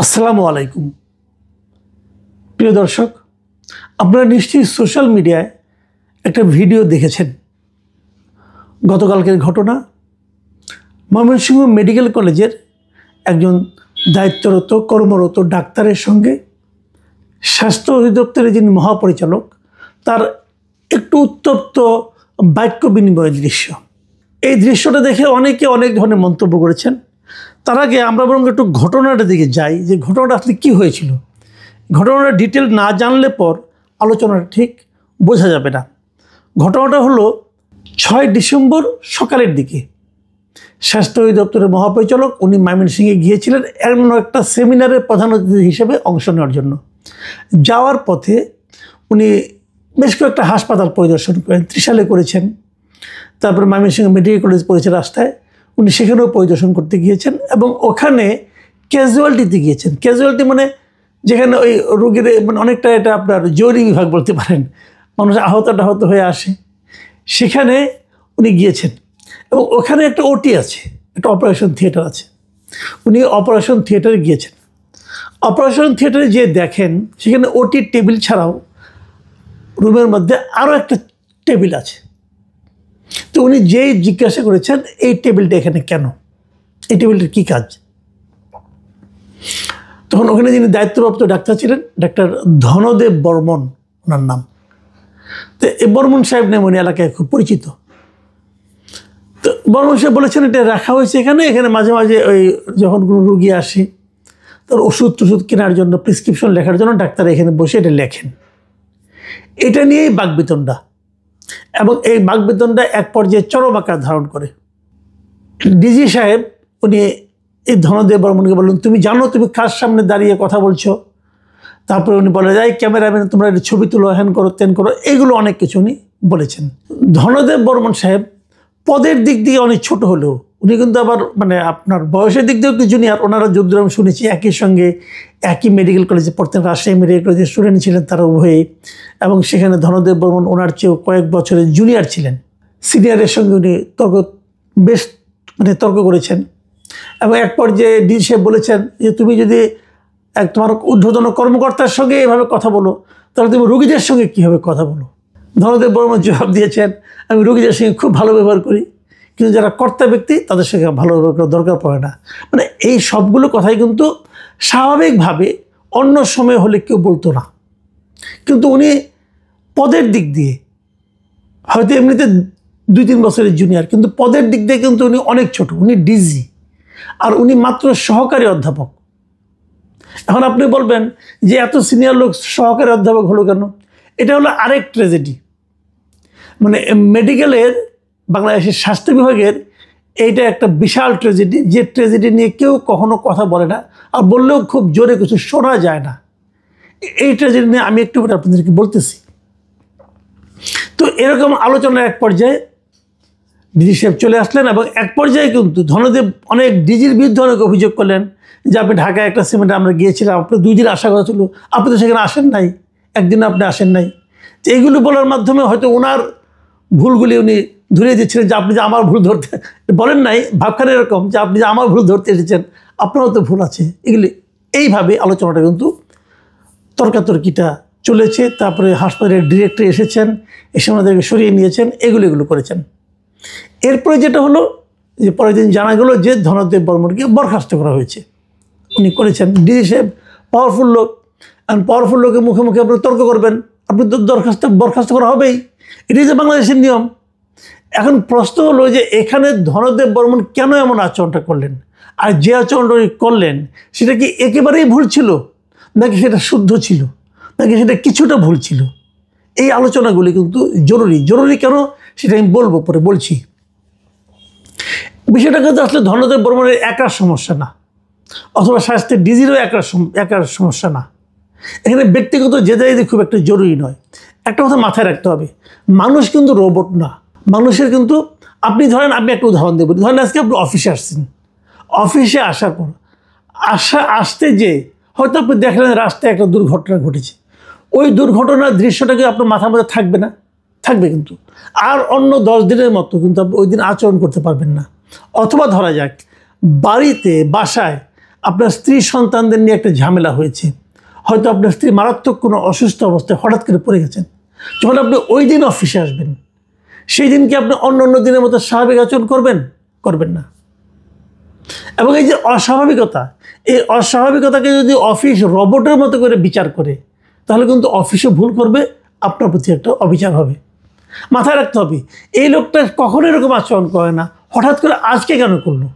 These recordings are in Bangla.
আসসালামু আলাইকুম প্রিয় দর্শক, আপনারা নিশ্চয়ই সোশ্যাল মিডিয়ায় একটা ভিডিও দেখেছেন। গতকালকের ঘটনা, ময়মনসিংহ মেডিকেল কলেজের একজন দায়িত্বরত কর্মরত ডাক্তারের সঙ্গে স্বাস্থ্য অধিদপ্তরের যিনি মহাপরিচালক তার একটু উত্তপ্ত বাক্য বিনিময়ের দৃশ্য। এই দৃশ্যটা দেখে অনেকে অনেক ধরনের মন্তব্য করেছেন। তার আগে আমরা বরং একটু ঘটনাটার দিকে যাই, যে ঘটনাটা আসলে কী হয়েছিল। ঘটনাটা ডিটেল না জানলে পর আলোচনাটা ঠিক বোঝা যাবে না। ঘটনাটা হলো 6 ডিসেম্বর সকালের দিকে স্বাস্থ্য অধিদপ্তরের মহাপরিচালক উনি ময়মনসিংহে গিয়েছিলেন এমন একটা সেমিনারের প্রধান অতিথি হিসেবে অংশ নেওয়ার জন্য। যাওয়ার পথে উনি বেশ কয়েকটা হাসপাতাল পরিদর্শন করেন, ত্রিশালে করেছেন, তারপর ময়মনসিংহ মেডিকেল কলেজ পড়েছে রাস্তায়, উনি সেখানেও পরিদর্শন করতে গিয়েছেন এবং ওখানে ক্যাজুয়ালিটিতে গিয়েছেন। ক্যাজুয়ালিটি মানে যেখানে ওই রোগীর মানে অনেকটা এটা আপনার জরুরি বিভাগ বলতে পারেন, মানুষ আহত হয়ে আসে, সেখানে উনি গিয়েছেন এবং ওখানে একটা ওটি আছে, একটা অপারেশন থিয়েটার আছে। উনি অপারেশন থিয়েটারে গিয়েছেন। অপারেশন থিয়েটারে যে দেখেন সেখানে ওটির টেবিল ছাড়াও রুমের মধ্যে আরও একটা টেবিল আছে। তো উনি যেই জিজ্ঞাসা করেছেন এই টেবিলটা এখানে কেন, এই টেবিলটার কী কাজ। তখন ওখানে যিনি দায়িত্বপ্রাপ্ত ডাক্তার ছিলেন, ডাক্তার ধনদেব বর্মন ওনার নাম। তো এই বর্মন সাহেব নাম উনি এলাকায় খুব পরিচিত। তো বর্মন সাহেব বলেছেন এটা রাখা হয়েছে এখানে, এখানে মাঝে মাঝে ওই যখন কোনো রুগী আসে তার ওষুধ কেনার জন্য, প্রেসক্রিপশন লেখার জন্য ডাক্তার এখানে বসে এটা লেখেন। এটা নিয়েই বাকবিতণ্ডা, এবং এই বাকবিতণ্ডা এক পর্যায়ে চরম আকার ধারণ করে। ডিজি সাহেব উনি এই ধনদেব বর্মনকে বললেন, তুমি জানো তুমি কার সামনে দাঁড়িয়ে কথা বলছো। তারপরে উনি বলে যায় ক্যামেরাম্যান তোমরা ছবি তুলো, হ্যান করো তেন করো, এগুলো অনেক কিছু উনি বলেছেন। ধনদেব বর্মন সাহেব পদের দিক দিয়ে অনেক ছোট হলেও উনি কিন্তু আবার মানে আপনার বয়সের দিক দিয়েও একটু জুনিয়র। ওনারা যদ্দূর আমি শুনেছি একই সঙ্গে একই মেডিকেল কলেজে পড়তেন, রাজশাহী মেডিকেল কলেজের স্টুডেন্ট ছিলেন তারা উভয়ে, এবং সেখানে ধনদেব বর্মন ওনার চেয়েও কয়েক বছরের জুনিয়র ছিলেন। সিনিয়রের সঙ্গে উনি বেশ তর্ক করেছেন এবং এক পর্যায়ে ডিজি সাহেব বলেছেন যে তুমি যদি তোমার ঊর্ধ্বতন কর্মকর্তার সঙ্গে এভাবে কথা বলো তাহলে তুমি রোগীদের সঙ্গে কীভাবে কথা বলো। ধনদেব বর্মন জবাব দিয়েছেন, আমি রোগীদের সঙ্গে খুব ভালো ব্যবহার করি, কিন্তু যারা কর্তা ব্যক্তি তাদের সঙ্গে ভালো ব্যবহার করার দরকার পড়ে না। মানে এই সবগুলো কথাই কিন্তু স্বাভাবিকভাবে অন্য সময় হলে কেউ বলতো না, কিন্তু উনি পদের দিক দিয়ে হয়তো এমনিতে 2-3 বছরের জুনিয়র, কিন্তু পদের দিক দিয়ে কিন্তু উনি অনেক ছোট। উনি ডিজি আর উনি মাত্র সহকারী অধ্যাপক। এখন আপনি বলবেন যে এত সিনিয়র লোক সহকারী অধ্যাপক হলো কেন? এটা হলো আরেক ট্র্যাজেডি। মানে মেডিকেলের বাংলাদেশের স্বাস্থ্য বিভাগের এইটা একটা বিশাল ট্র্যাজেডি, যে ট্র্যাজেডি নিয়ে কেউ কখনো কথা বলে না, আর বললেও খুব জোরে কিছু শোনা যায় না। এই ট্র্যাজেডি নিয়ে আমি একটু করে আপনাদেরকে বলতেছি। তো এরকম আলোচনার এক পর্যায়ে ডিজি সাহেব চলে আসলেন এবং এক পর্যায়ে কিন্তু ধনদেব অনেক ডিজির বিরুদ্ধে অনেক অভিযোগ করলেন যে আপনি ঢাকায় একটা সেমিনারে আমরা গিয়েছিলাম, আপনার 2 দিন আসার কথা ছিল, আপনি তো সেখানে আসেন নাই, একদিনও আপনি আসেন নাই। তো এইগুলো বলার মাধ্যমে হয়তো ওনার ভুলগুলি উনি ধরিয়ে দিচ্ছিলেন যে আপনি যে আমার ভুল ধরতে বলেন নাই, ভাবখানে এরকম যে আপনি যে আমার ভুল ধরতে এসেছেন, আপনারও তো ভুল আছে। এগুলি এইভাবে আলোচনাটা কিন্তু তর্কাতর্কিটা চলেছে। তারপরে হাসপাতালের ডিরেক্টর এসেছেন, এসে ওনাদেরকে সরিয়ে নিয়েছেন, এগুলো করেছেন। এরপরে যেটা হলো যে পরের দিন জানা গেল যে ধনদেব বর্মনকে বরখাস্ত করা হয়েছে। উনি করেছেন। ডিজি সাহেব পাওয়ারফুল লোক, আর পাওয়ারফুল লোকের মুখে মুখে আপনি তর্ক করবেন, আপনি তো বরখাস্ত করা হবেই, এটাই যে বাংলাদেশের নিয়ম। এখন প্রশ্ন হলো যে এখানে ধনদেব বর্মন কেন এমন আচরণটা করলেন, আর যে আচরণটা করলেন সেটা কি একেবারেই ভুল ছিল, নাকি সেটা শুদ্ধ ছিল, নাকি সেটা কিছুটা ভুল ছিল। এই আলোচনাগুলি কিন্তু জরুরি কেন সেটা আমি বলবো, পরে বলছি। বিষয়টা কিন্তু আসলে ধনদেব বর্মনের একার সমস্যা না, অথবা স্বাস্থ্যের ডিজিরও একার সমস্যা না। এখানে ব্যক্তিগত জেদাজেদি খুব একটা জরুরি নয়। একটা কথা মাথায় রাখতে হবে, মানুষ কিন্তু রোবট না। মানুষের কিন্তু আপনি ধরেন, আমি একটা উদাহরণ দেব, ধরেন আজকে আপনি অফিসে আসছেন, অফিসে আসার পর আসতে যে হয়তো আপনি দেখলেন রাস্তায় একটা দুর্ঘটনা ঘটেছে, ওই দুর্ঘটনার দৃশ্যটাকে আপনার মাথার মধ্যে থাকবে না? থাকবে কিন্তু। আর অন্য 10 দিনের মতো কিন্তু আপনি ওই দিন আচরণ করতে পারবেন না। অথবা ধরা যাক বাসায় আপনার স্ত্রী সন্তানদের নিয়ে একটা ঝামেলা হয়েছে, হয়তো আপনার স্ত্রী মারাত্মক কোনো অসুস্থ অবস্থায় হঠাৎ করে পড়ে গেছেন, যখন আপনি ওই দিন অফিসে আসবেন, সেই দিন কি আপনি অন্য অন্য দিনের মতো স্বাভাবিক আচরণ করবেন? করবেন না। এবং এই যে অস্বাভাবিকতা, এই অস্বাভাবিকতাকে যদি অফিস রোবটের মতো করে বিচার করে, তাহলে কিন্তু অফিসও ভুল করবে, আপনার প্রতি একটা অবিচার হবে। মাথায় রাখতে হবে, এই লোকটা কখনো এরকম আচরণ করে না, হঠাৎ করে আজকে কেন করলো?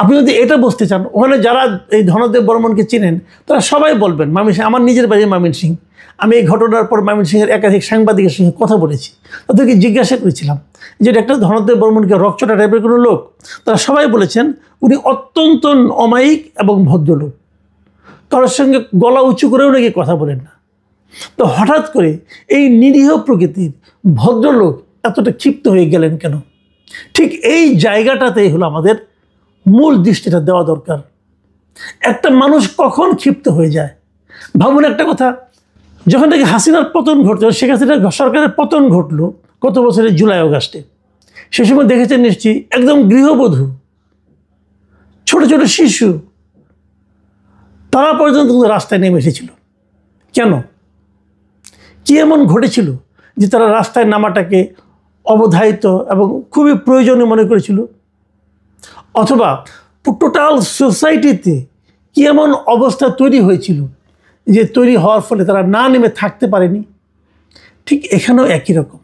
আপনি যদি এটা বুঝতে চান, ওখানে যারা এই ধনদেব বর্মনকে চিনেন তারা সবাই বলবেন, আমার নিজের বাড়ি ময়মনসিংহ, আমি এই ঘটনার পর ময়মনসিংহের একাধিক সাংবাদিকের সঙ্গে কথা বলেছি, তাদেরকে জিজ্ঞাসা করেছিলাম যে ডাক্তার ধনদেব বর্মনকে রকচটা টাইপের কোনো লোক? তারা সবাই বলেছেন উনি অত্যন্ত অমায়িক এবং ভদ্রলোক, কারোর সঙ্গে গলা উঁচু করেও নাকি কথা বলেন না। তো হঠাৎ করে এই নিরীহ প্রকৃতির ভদ্রলোক এতটা ক্ষিপ্ত হয়ে গেলেন কেন? ঠিক এই জায়গাটাতেই হলো আমাদের মূল দৃষ্টিটা দেওয়া দরকার। একটা মানুষ কখন ক্ষিপ্ত হয়ে যায়? ভাবুন একটা কথা, যখন থেকে হাসিনার পতন ঘটলো, শেখ হাসিনার সরকারের পতন ঘটলো গত বছরের জুলাই আগস্টে, সে সময় দেখেছেন নিশ্চয়ই একদম গৃহবধূ, ছোট ছোট শিশু, তারা পর্যন্ত রাস্তায় নেমে এসেছিল। কেন? কি এমন ঘটেছিল যে তারা রাস্তায় নামাটাকে অবধারিত এবং খুবই প্রয়োজনীয় মনে করেছিল? অথবা টোটাল সোসাইটিতে কি এমন অবস্থা তৈরি হয়েছিল যে তৈরি হওয়ার ফলে তারা না নেমে থাকতে পারেনি? ঠিক এখানেও একই রকম।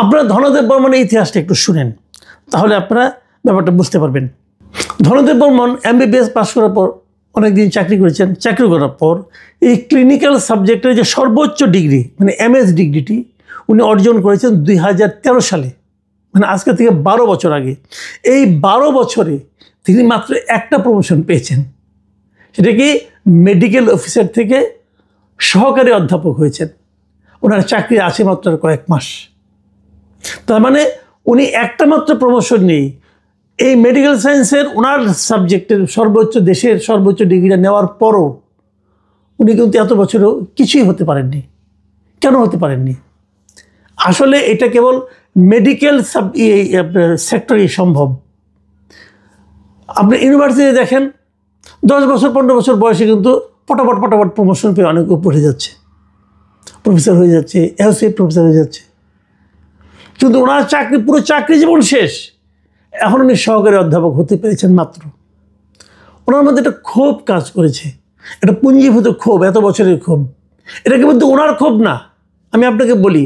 আপনারা ধনদেব বর্মনের ইতিহাসটা একটু শুনেন, তাহলে আপনারা ব্যাপারটা বুঝতে পারবেন। ধনদেব বর্মন MBBS পাস করার পর অনেকদিন চাকরি করেছেন। চাকরি করার পর এই ক্লিনিক্যাল সাবজেক্টের যে সর্বোচ্চ ডিগ্রি মানে MS ডিগ্রিটি উনি অর্জন করেছেন 2013 সালে, মানে আজকে থেকে 12 বছর আগে। এই 12 বছরে তিনি মাত্র একটা প্রমোশন পেয়েছেন, সেটা কি মেডিকেল অফিসার থেকে সহকারী অধ্যাপক হয়েছেন। ওনার চাকরি আছে মাত্র কয়েক মাস। তার মানে উনি একটা মাত্র প্রমোশন নেই, এই মেডিকেল সায়েন্সের ওনার সাবজেক্টের সর্বোচ্চ, দেশের সর্বোচ্চ ডিগ্রিটা নেওয়ার পরও উনি কিন্তু এত বছরও কিছুই হতে পারেননি। কেন হতে পারেননি? আসলে এটা কেবল মেডিকেল সেক্টরেই সম্ভব। আপনি ইউনিভার্সিটি দেখেন, 10 বছর 15 বছর বয়সে কিন্তু পটাপট প্রমোশন পেয়ে অনেক উপরে যাচ্ছে, প্রফেসর হয়ে যাচ্ছে, অ্যাসোসিয়েট প্রফেসর হয়ে যাচ্ছে। কিন্তু ওনার চাকরি, পুরো চাকরি জীবন শেষ, এখন উনি সহকারী অধ্যাপক হতে পেরেছেন মাত্র। ওনার মধ্যে একটা ক্ষোভ কাজ করেছে, একটা পুঞ্জীভূত ক্ষোভ, এত বছরের ক্ষোভ। এটা কিন্তু ওনার ক্ষোভ না। আমি আপনাকে বলি,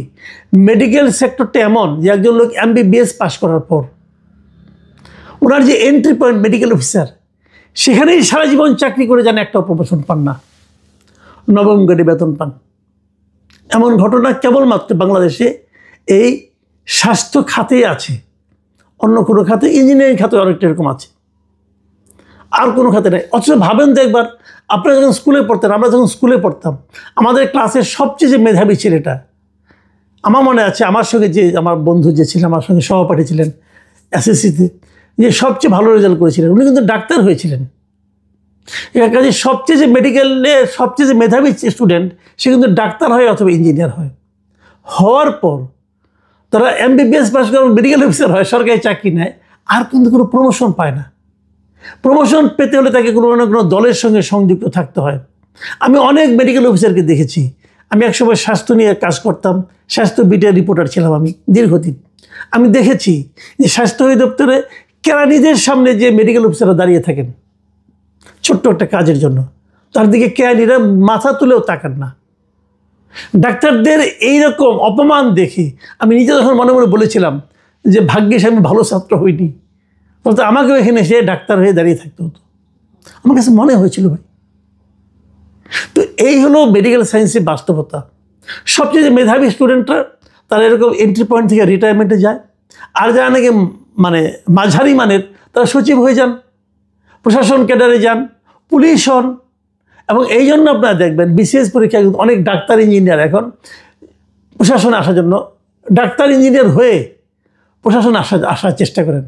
মেডিকেল সেক্টরটা এমন যে একজন লোক MBBS পাস করার পর ওনার যে এন্ট্রি পয়েন্ট মেডিকেল অফিসার, সেখানেই সারা জীবন চাকরি করে যান, একটা প্রমোশন পান না, নবম গ্রেডে বেতন পান। এমন ঘটনা কেবলমাত্র বাংলাদেশে এই স্বাস্থ্য খাতেই আছে, অন্য কোনো খাতে, ইঞ্জিনিয়ারিং খাতে অনেকটা এরকম আছে, আর কোনো খাতে নেই। অথচ ভাবেন তো একবার, আপনারা যখন স্কুলে পড়তেন, আমরা যখন স্কুলে পড়তাম, আমাদের ক্লাসের সবচেয়ে যে মেধাবী ছেলেটা, আমার মনে আছে, আমার সঙ্গে যে আমার বন্ধু যে ছিলেন, আমার সঙ্গে সহপাঠী ছিলেন SSCতে, যে সবচেয়ে ভালো রেজাল্ট করেছিলেন, উনি কিন্তু ডাক্তার হয়েছিলেন। এর কাজে সবচেয়ে যে মেডিকেলে সবচেয়ে যে মেধাবী স্টুডেন্ট, সে কিন্তু ডাক্তার হয় অথবা ইঞ্জিনিয়ার হয়। হওয়ার পর তারা MBBS পাস করে মেডিকেল অফিসার হয়, সরকারি চাকরি নেয়, আর কিন্তু কোনো প্রমোশন পায় না। প্রমোশন পেতে হলে তাকে কোনো না কোনো দলের সঙ্গে সংযুক্ত থাকতে হয়। আমি অনেক মেডিকেল অফিসারকে দেখেছি। আমি একসময় স্বাস্থ্য নিয়ে কাজ করতাম, স্বাস্থ্য বিটের রিপোর্টার ছিলাম আমি দীর্ঘদিন। আমি দেখেছি যে স্বাস্থ্য অধিদপ্তরে কেরানিদের সামনে যে মেডিকেল অফিসাররা দাঁড়িয়ে থাকেন ছোট্ট একটা কাজের জন্য, তার দিকে কেরানিরা মাথা তুলেও তাকান না। ডাক্তারদের এইরকম অপমান দেখি আমি নিজে যখন মনে মনে বলেছিলাম যে ভাগ্যিস আমি ভালো ছাত্র হইনি, বলতে আমাকেও এখানে এসে ডাক্তার হয়ে দাঁড়িয়ে থাকতে হতো। আমার কাছে মনে হয়েছিল ভাই। তো এই হলো মেডিকেল সায়েন্সের বাস্তবতা। সবচেয়ে মেধাবী স্টুডেন্টরা তারা এরকম এন্ট্রি পয়েন্ট থেকে রিটায়ারমেন্টে যায়, আর যারা নাকি মানে মাঝারি মানের, তারা সচিব হয়ে যান, প্রশাসন ক্যাডারে যান, পুলিশ হন। এবং এই জন্য আপনারা দেখবেন BCS পরীক্ষায় কিন্তু অনেক ডাক্তার ইঞ্জিনিয়ার এখন প্রশাসনে আসার জন্য, ডাক্তার ইঞ্জিনিয়ার হয়ে প্রশাসনে আসার চেষ্টা করেন।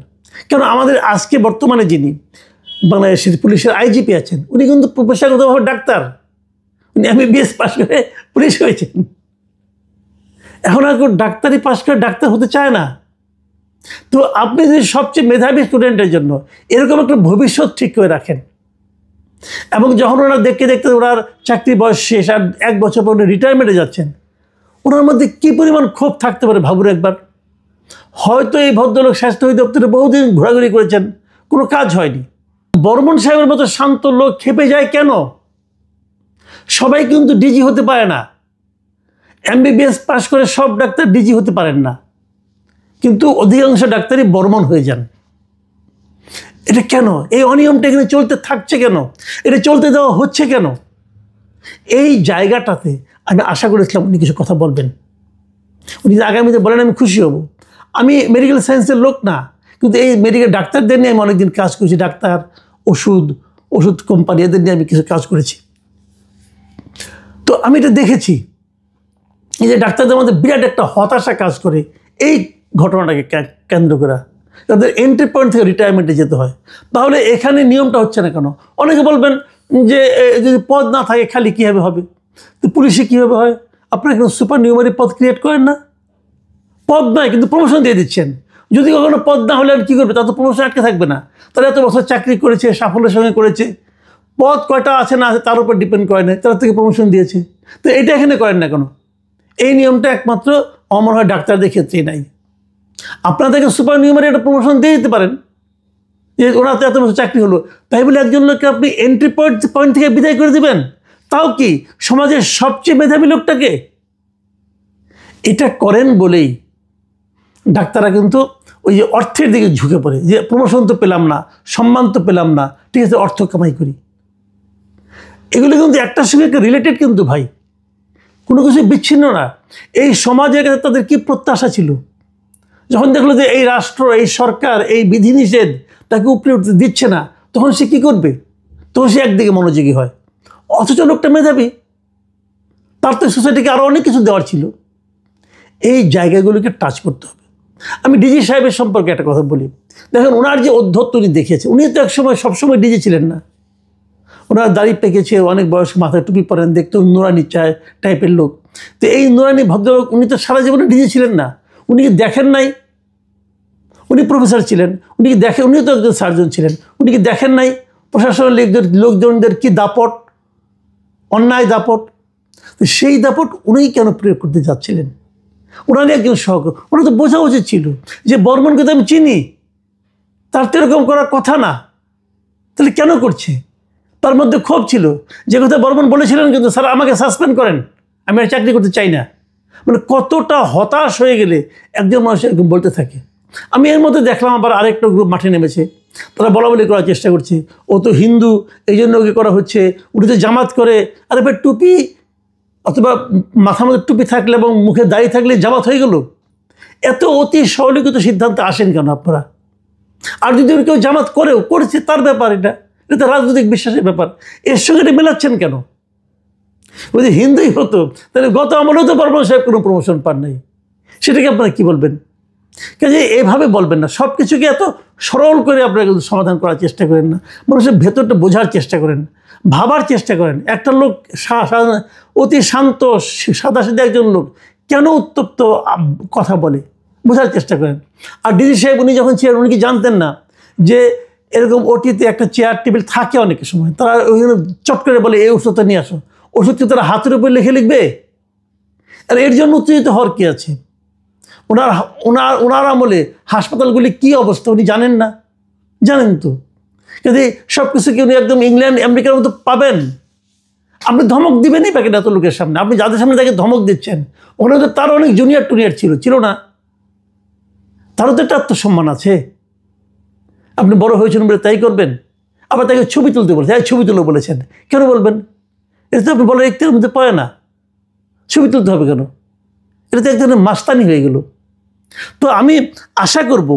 কেন? আমাদের আজকে বর্তমানে যিনি বাংলাদেশের পুলিশের IGP আছেন, উনি কিন্তু পেশাগতভাবে ডাক্তার, উনি MBBS পাস করে পুলিশ হয়েছেন। এখন আর কেউ ডাক্তারি পাস করে ডাক্তার হতে চায় না। তো আপনি যদি সবচেয়ে মেধাবী স্টুডেন্টের জন্য এরকম একটা ভবিষ্যৎ ঠিক করে রাখেন, এবং যখন ওরা দেখতে দেখতে ওনার চাকরি বয়স শেষ আর 1 বছর পর রিটায়ারমেন্টে যাচ্ছেন, ওনার মধ্যে কী পরিমাণ ক্ষোভ থাকতে পারে ভাবুন একবার। হয়তো এই ভদ্রলোক স্বাস্থ্য অধিদপ্তরে বহুদিন ঘোরাঘুরি করেছেন, কোনো কাজ হয়নি। বর্মন সাহেবের মতো শান্ত লোক ক্ষেপে যায় কেন? সবাই কিন্তু ডিজি হতে পারে না। MBBS পাশ করে সব ডাক্তার ডিজি হতে পারেন না, কিন্তু অধিকাংশ ডাক্তারই বর্মন হয়ে যান। এটা কেন? এই অনিয়মটা এখানে চলতে থাকছে কেন? এটা চলতে দেওয়া হচ্ছে কেন? এই জায়গাটাতে আমি আশা করেছিলাম উনি কিছু কথা বলবেন। উনি আগামীতে বলেন আমি খুশি হব। আমি মেডিকেল সায়েন্সের লোক না, কিন্তু এই মেডিকেল ডাক্তারদের নিয়ে আমি অনেকদিন কাজ করেছি। ডাক্তার, ওষুধ কোম্পানি, এদের নিয়ে আমি কিছু কাজ করেছি। তো আমি এটা দেখেছি, এই যে ডাক্তারদের মধ্যে বিরাট একটা হতাশা কাজ করে এই ঘটনাটাকে কেন্দ্র করে। তাদের এন্ট্রি পয়েন্ট থেকে রিটায়ারমেন্টে যেতে হয়। তাহলে এখানে নিয়মটা হচ্ছে না কেন? অনেকে বলবেন যে যদি পদ না থাকে খালি কীভাবে হবে? তো পুলিশে কীভাবে হয়? আপনারা কেন সুপার নিউমারি পদ ক্রিয়েট করেন না? পদ নয় কিন্তু প্রমোশন দিয়ে দিচ্ছেন। যদি কখনো পদ না হলে আর কী করবে? তার তো প্রমোশন আটকে থাকবে না। তারা এত বছর চাকরি করেছে, সাফল্যের সঙ্গে করেছে, পদ কয়টা আছে না আছে তার উপর ডিপেন্ড করে না, তারা থেকে প্রমোশন দিয়েছে। তো এটা এখানে করেন না কেন? এই নিয়মটা একমাত্র আমার হয় ডাক্তারদের ক্ষেত্রেই নাই। আপনাদেরকে সুপার নিউমারি একটা প্রমোশন দিয়ে দিতে পারেন, যে ওনার তো এত বছর চাকরি হলো, তাই বলে একজন লোককে আপনি এন্ট্রি পয়েন্ট থেকে বিদায় করে দেবেন? তাও কি সমাজের সবচেয়ে মেধাবী লোকটাকে? এটা করেন বলেই ডাক্তাররা কিন্তু ওই যে অর্থের দিকে ঝুঁকে পড়ে, যে প্রমোশন তো পেলাম না, সম্মান তো পেলাম না, ঠিক আছে অর্থ কামাই করি। এগুলো কিন্তু একটার সঙ্গে একটা রিলেটেড কিন্তু ভাই, কোনো কিছু বিচ্ছিন্ন না। এই সমাজের কাছে তাদের কী প্রত্যাশা ছিল? যখন দেখলো যে এই রাষ্ট্র, এই সরকার, এই বিধিনিষেধ তাকে উপরে উঠতে দিচ্ছে না, তখন সে কী করবে? তখন সে একদিকে মনোযোগী হয়। অথচ লোকটা মেধাবী, তার তো সোসাইটিকে আরও অনেক কিছু দেওয়ার ছিল। এই জায়গাগুলোকে টাচ করতে হবে। আমি ডিজি সাহেবের সম্পর্কে একটা কথা বলি। দেখেন ওনার যে অধ্যত্ত উনি দেখেছে, উনি তো একসময় সবসময় ডিজি ছিলেন না। ওনার দাড়ি পেকেছে, অনেক বয়স, মাথায় টুপি পরেন, দেখতে নুরানি টাইপের লোক। তো এই নুরানি ভদ্রলোক উনি তো সারা জীবনে ডিজি ছিলেন না। উনি কি দেখেন নাই? উনি প্রফেসর ছিলেন, উনি কি দেখেন? উনি তো একজন সার্জন ছিলেন, উনি কি দেখেন নাই প্রশাসনের লোকজনদের কি দাপট, অন্যায় দাপট? তো সেই দাপট উনি কেন প্রয়োগ করতে যাচ্ছিলেন? ওনারই একজন সহকর্মী, ওনার তো বোঝা উচিত ছিল যে বর্মনকে তো আমি চিনি, তার তো এরকম করার কথা না, তাহলে কেন করছে? তার মধ্যে ক্ষোভ ছিল। যে কথা বর্মন বলেছিলেন, কিন্তু স্যার আমাকে সাসপেন্ড করেন, আমি আর চাকরি করতে চাই না। মানে কতটা হতাশ হয়ে গেলে একজন মানুষ এরকম বলতে থাকে। আমি এর মধ্যে দেখলাম আবার আরেকটা গ্রুপ মাঠে নেমেছে, তারা বলা বলি করার চেষ্টা করছে, ও তো হিন্দু এই জন্য ওকে করা হচ্ছে, উনি তো জামাত করে। আরে ভাই, টুপি অথবা মাথার মধ্যে টুপি থাকলে এবং মুখে দাঁড়িয়ে থাকলে জামাত হয়ে গেল? এত অতি সরলীকৃত সিদ্ধান্তে আসেন কেন আপনারা? আর যদি কেউ জামাত করেছে তার ব্যাপার, এটা এটা রাজনৈতিক বিশ্বাসের ব্যাপার, এর সঙ্গে এটা মেলাচ্ছেন কেন? যদি হিন্দুই হতো তাহলে গত আমলেও তো বর্মন সাহেব কোনো প্রমোশন পান নাই, সেটাকে আপনারা কী বলবেন? কাজে এভাবে বলবেন না। সব কিছুকে এত সরল করে আপনারা কিন্তু সমাধান করার চেষ্টা করেন না, মানুষের ভেতরটা বোঝার চেষ্টা করেন, ভাবার চেষ্টা করেন। একটা লোক অতি শান্ত সাদাসিধা একজন লোক কেন উত্তপ্ত কথা বলে, বোঝার চেষ্টা করেন। আর ডিজি সাহেব উনি যখন ছিলেন, উনি কি জানতেন না যে এরকম ওটিতে একটা চেয়ার টেবিল থাকে অনেকের সময়, তারা ওইখানে চট করে বলে এই ওষুধটা নিয়ে আসো, ওষুধকে তারা হাতের উপরে লিখবে? আর এর জন্য উত্তেজিত হওয়ার কী আছে? ওনার আমলে হাসপাতালগুলি কী অবস্থা উনি জানেন না? জানেন তো। কিন্তু সব কিছু কি উনি একদম ইংল্যান্ড আমেরিকার মতো পাবেন? আপনি ধমক দিবেনই প্যাকেট এত লোকের সামনে। আপনি যাদের সামনে তাকে ধমক দিচ্ছেন, ওখানে তো তার অনেক জুনিয়র টুনিয়র ছিল না? তারও তো একটা আত্মসম্মান আছে। আপনি বড় হয়েছেন বলে তাই করবেন? আবার তাকে ছবি তুলতে বলেছেন, ছবি তুলে বলেছেন, কেন বলবেন? এটা তো আপনি বলার একটির মধ্যে পড়ে না, ছবি তুলতে হবে কেন? এটা তো এক ধরনের মাস্তানি হয়ে গেল। তো আমি আশা করব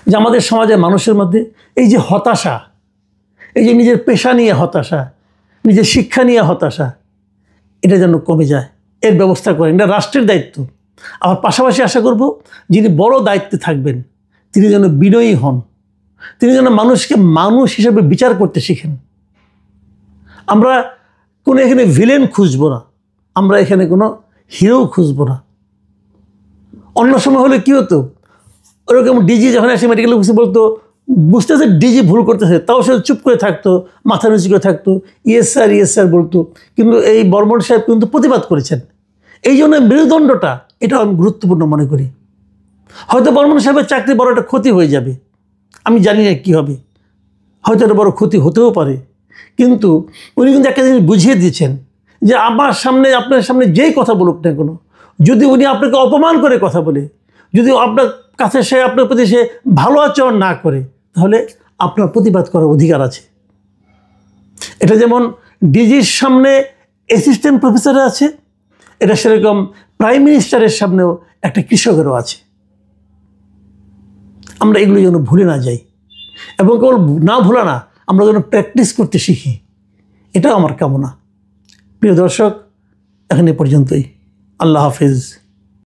যে আমাদের সমাজের মানুষের মধ্যে এই যে হতাশা, এই যে নিজের পেশা নিয়ে হতাশা, নিজের শিক্ষা নিয়ে হতাশা, এটা যেন কমে যায়, এর ব্যবস্থা করেন। এটা রাষ্ট্রের দায়িত্ব। আমার পাশাপাশি আশা করব যিনি বড় দায়িত্বে থাকবেন তিনি যেন বিনয়ী হন, তিনি যেন মানুষকে মানুষ হিসেবে বিচার করতে শিখেন। আমরা কোনো এখানে ভিলেন খুঁজব না, আমরা এখানে কোনো হিরো খুঁজব না। অন্য সময় হলে কী হতো, ওরকম ডিজি যখন এসে মেডিকেল অফিসে বলতো বুঝতেছে ডিজি ভুল করতেছে, তাও সে চুপ করে থাকতো, মাথা নিচু করে থাকতো, ইয়েস স্যার বলতো। কিন্তু এই বর্মন সাহেব কিন্তু প্রতিবাদ করেছেন। এই জন্য মেরুদণ্ডটা এটা আমি গুরুত্বপূর্ণ মনে করি। হয়তো বর্মন সাহেবের চাকরি বড় একটা ক্ষতি হয়ে যাবে, আমি জানি না কী হবে, হয়তো একটা বড় ক্ষতি হতেও পারে, কিন্তু উনি কিন্তু একটা জিনিস বুঝিয়ে দিয়েছেন যে আমার সামনে, আপনার সামনে যেই কথা বলুক না কেন, যদি উনি আপনাকে অপমান করে কথা বলে, যদি আপনার কাছে সে, আপনার প্রতি সে ভালো আচরণ না করে, তাহলে আপনার প্রতিবাদ করার অধিকার আছে। এটা যেমন ডিজির সামনে অ্যাসিস্ট্যান্ট প্রফেসরের আছে, এটা সেরকম প্রাইম মিনিস্টারের সামনেও একটা কৃষকেরও আছে। আমরা এগুলো যেন ভুলে না যাই, এবং কেবল না ভোলা না, আমরা যেন প্র্যাকটিস করতে শিখি, এটাও আমার কামনা। প্রিয় দর্শক, এখন এ পর্যন্তই। আল্লাহ হাফিজ।